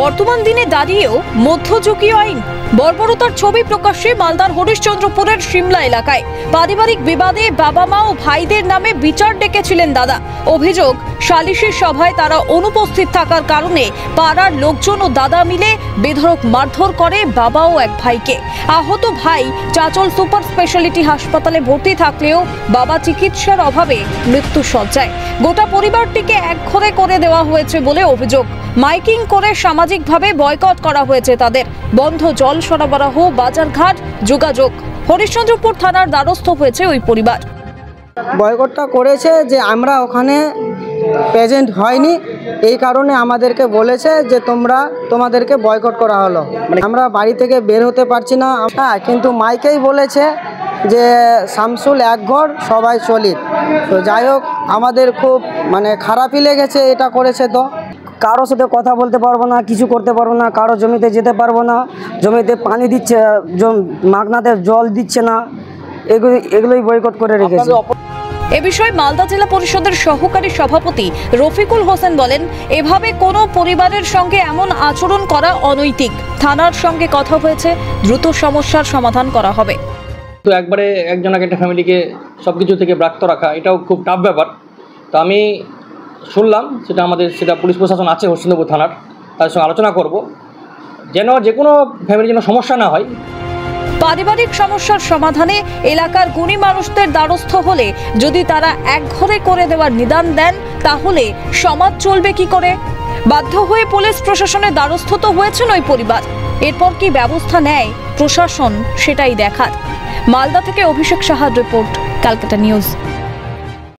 বর্তমান দিনে দাঁড়িয়েও মধ্যযুগীয় আইন। বর্বরতার ছবি প্রকাশ্যে মালদার হরিশ্চন্দ্রপুরের সিমলা এলাকায় পারিবারিক বিবাদে বাবা মা ও ভাইদের নামে বিচার ডেকেছিলেন দাদা। অভিযোগ, সালিশি সভায় তারা অনুপস্থিত থাকার কারণে পাড়ার লোকজন ও দাদা মিলে বেধড়ক মারধর করে বাবা ও এক ভাইকে। আহত ভাই চাচল সুপার স্পেশালিটি হাসপাতালে ভর্তি থাকলেও বাবা চিকিৎসার অভাবে মৃত্যুশয্যায়। গোটা পরিবারটিকে একঘরে করে দেওয়া হয়েছে বলে অভিযোগ। মাইকিং করে সামাজিকভাবে বয়কট করা হয়েছে তাদের। বন্ধ জল সরবরাহ, বাজারঘাট, যোগাযোগ। হরিশ্চন্দ্রপুর থানার দ্বারস্থ হয়েছে ওই পরিবার। বয়কটটা করেছে যে আমরা ওখানে প্রেজেন্ট হয়নি, এই কারণে আমাদেরকে বলেছে যে তোমাদেরকে বয়কট করা হলো। আমরা বাড়ি থেকে বের হতে পারছি না। হ্যাঁ, কিন্তু মাইকেই বলেছে যে শামসুল এক ঘর সবাই চলিত। তো যাই হোক, আমাদের খুব খারাপই লেগেছে এটা করেছে। তো কারোর সাথে কথা বলতে পারবো না, কিছু করতে পারবো না, কারো জমিতে যেতে পারবো না, জমিতে পানি দিচ্ছে, মাগনাতে জল দিচ্ছে না, এগুলোই বয়কট করে রেখেছে। এ বিষয়ে মালদা জেলা পরিষদের সহকারী সভাপতি রফিকুল হোসেন বলেন, এভাবে কোনো পরিবারের সঙ্গে এমন আচরণ করা অনৈতিক। থানার সঙ্গে কথা হয়েছে, দ্রুত সমস্যার সমাধান করা হবে। তো একবারে একজনকে একটা ফ্যামিলিকে সব কিছু থেকে ব্রাক্ত রাখা, এটাও খুব টাফ ব্যাপার। তো আমি শুনলাম সেটা পুলিশ প্রশাসন আছে হরিশ্চন্দ্রপুর থানার, তাদের সঙ্গে আলোচনা করব যেন যে কোনো ফ্যামিলির জন্য সমস্যা না হয়। পারিবারিক সমস্যার সমাধানে এলাকার গুণী মানুষদের দ্বারস্থ হলে যদি তারা একঘরে করে দেওয়ার নিদান দেন, তাহলে সমাজ চলবে কি করে? বাধ্য হয়ে পুলিশ প্রশাসনের দ্বারস্থ তো হয়েছেন ওই পরিবার। এরপর কি ব্যবস্থা নেয় প্রশাসন, সেটাই দেখার। মালদা থেকে অভিষেক সাহার রিপোর্ট, ক্যালকাটা নিউজ।